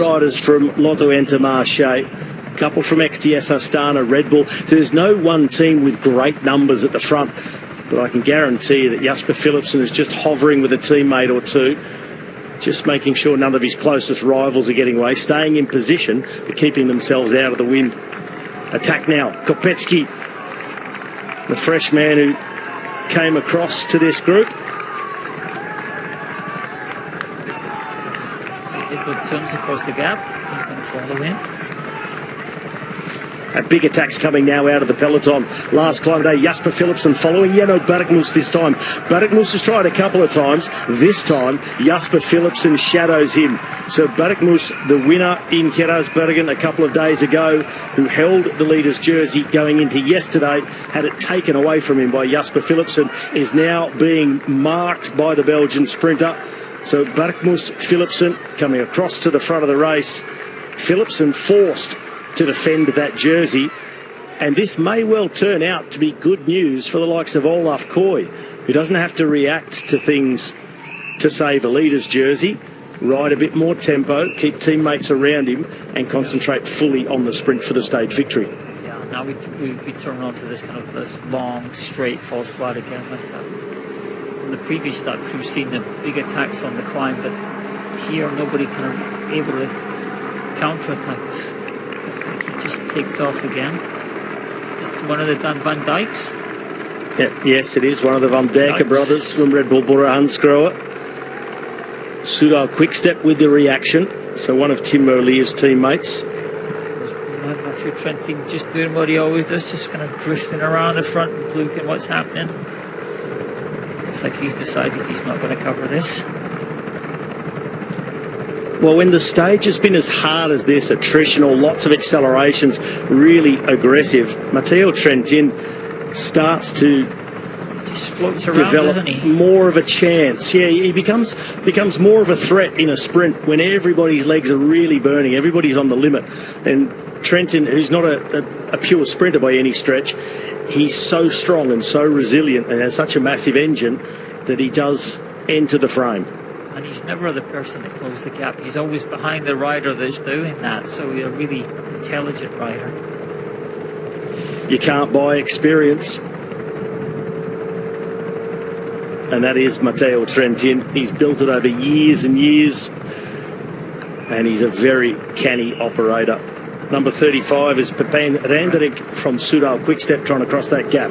riders from Lotto-Intermarché, a couple from XDS Astana, Red Bull. So there's no one team with great numbers at the front, but I can guarantee you that Jasper Philipsen is just hovering with a teammate or two, just making sure none of his closest rivals are getting away, staying in position, but keeping themselves out of the wind. Attack now, Kopetsky, the fresh man who came across to this group. Good turns across the gap. He's going to follow in. A big attack's coming now out of the peloton. Last climb today, Jasper Philipsen following Jenno Berckmoes this time. Berckmoes has tried a couple of times. This time, Jasper Philipsen shadows him. So Berckmoes, the winner in Kerasbergen a couple of days ago, who held the leader's jersey going into yesterday, had it taken away from him by Jasper Philipsen, is now being marked by the Belgian sprinter. So Berckmoes, Philipsen coming across to the front of the race. Philipsen forced to defend that jersey, and this may well turn out to be good news for the likes of Olaf Koy, who doesn't have to react to things to save a leader's jersey, ride a bit more tempo, keep teammates around him, and concentrate fully on the sprint for the stage victory. Yeah, now we turn on to this kind of this long, straight, false flat again. In the previous start, we've seen the big attacks on the climb, but here nobody kind of able to counter-attack us. Just takes off again. Just one of the Van Dijks. Yeah, yes, it is one of the Van Dijken brothers from Red Bull Bora Hansgrohe. Tudor Quickstep with the reaction. So one of Tim Merlier's teammates. Matthew Trentin just doing what he always does, just kind of drifting around the front and looking what's happening. Looks like he's decided he's not going to cover this. Well, when the stage has been as hard as this, attritional, lots of accelerations, really aggressive, Matteo Trentin starts to just floats around, develop more of a chance. Yeah, he becomes more of a threat in a sprint when everybody's legs are really burning, everybody's on the limit. And Trentin, who's not a pure sprinter by any stretch, he's so strong and so resilient and has such a massive engine that he does enter the frame. And he's never the person that closes the gap. He's always behind the rider that's doing that. So he's a really intelligent rider. You can't buy experience. And that is Matteo Trentin. He's built it over years and years. And he's a very canny operator. Number 35 is Pepijn Renderik from Tudor Quickstep trying to cross that gap.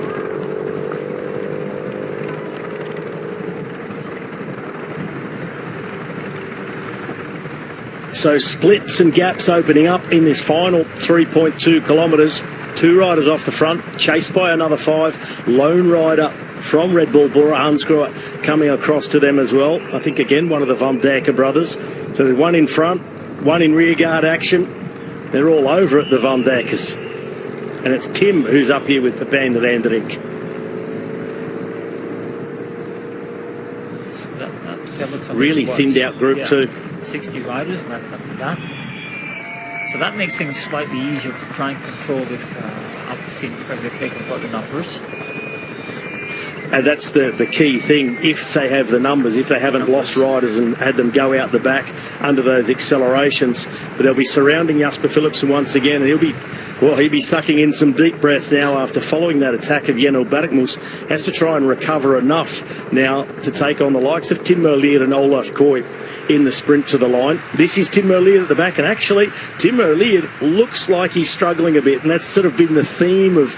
So splits and gaps opening up in this final 3.2 kilometres. Two riders off the front, chased by another five. Lone rider from Red Bull Bora Hansgrohe coming across to them as well. I think, again, one of the Van Dijken brothers. So there's one in front, one in rearguard action. They're all over at the Van Dijkers. And it's Tim who's up here with Pepijn Renderik. So really thinned out group too. 60 riders left up to that. So that makes things slightly easier to try and control if Alpecin-Premier Tech have got the numbers. And that's the key thing. If they have the numbers, if they haven't lost riders and had them go out the back under those accelerations, but they'll be surrounding Jasper Philipsen once again, and he'll be sucking in some deep breaths now after following that attack of Jenno Berckmoes. Has to try and recover enough now to take on the likes of Tim Merlier and Olaf Koy in the sprint to the line. This is Tim Merlier at the back, and actually Tim Merlier looks like he's struggling a bit, and that's sort of been the theme of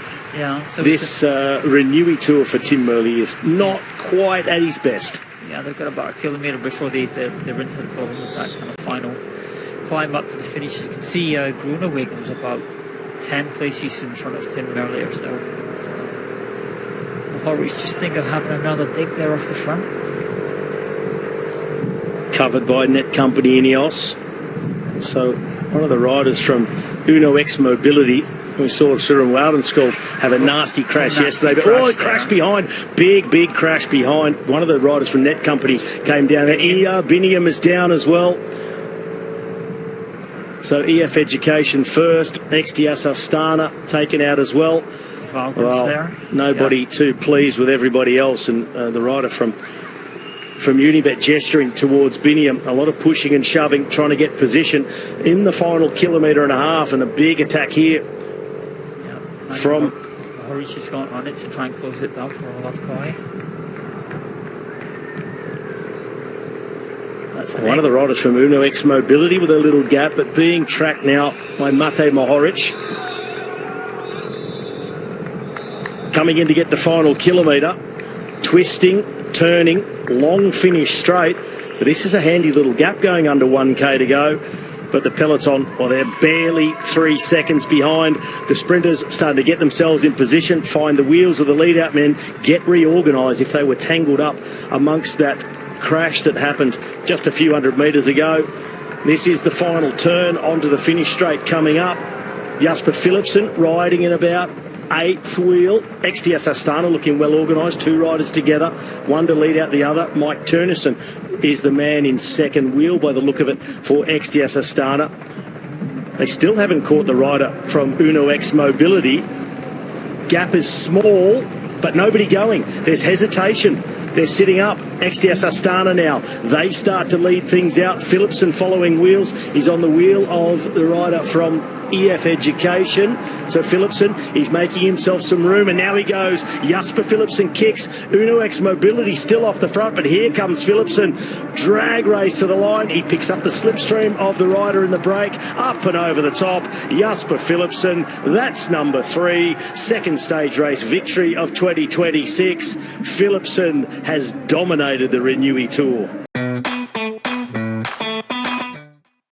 this Renewi Tour for Tim Merlier. Not quite at his best. Yeah, they've got about a kilometre before they're into the bottom of that kind of final climb up to the finish. As you can see, Groenewegen was about 10 places in front of Tim Merlier. So the Horries just think of having another dig there off the front. Covered by Net Company Ineos. So one of the riders from Uno X Mobility, we saw Søren Woudenskjold have a nasty crash yesterday. But crashed behind. Big crash behind. One of the riders from Net Company came down there. Biniam is down as well. So EF Education first. XDS Astana taken out as well. Well, there. Nobody too pleased with everybody else. And the rider from from Unibet gesturing towards Biniam. A lot of pushing and shoving, trying to get position in the final kilometre and a half, and a big attack here from... Hurry's just gone on it to try and close it down for Olaf Koy. One of the riders from Uno X Mobility with a little gap, but being tracked now by Mate Mohoric. Coming in to get the final kilometre. Twisting, turning, long finish straight. But this is a handy little gap going under 1k to go. But the peloton, well, they're barely 3 seconds behind. The sprinters starting to get themselves in position, find the wheels of the lead-out men, get reorganised if they were tangled up amongst that crash that happened just a few hundred metres ago. This is the final turn onto the finish straight coming up. Jasper Philipsen riding in about 8th wheel. XDS Astana looking well organised, 2 riders together, one to lead out the other. Mike Teunissen is the man in 2nd wheel by the look of it for XDS Astana. They still haven't caught the rider from Uno X Mobility. Gap is small, but nobody going. There's hesitation. They're sitting up. XDS Astana now. They start to lead things out. Philipsen following wheels. He's on the wheel of the rider from EF Education. So Philipsen, he's making himself some room, and now he goes. Jasper Philipsen kicks. Uno X Mobility still off the front, but here comes Philipsen. Drag race to the line. He picks up the slipstream of the rider in the break. Up and over the top. Jasper Philipsen, that's number 3. 2nd stage race victory of 2026. Philipsen has dominated the Renewi Tour.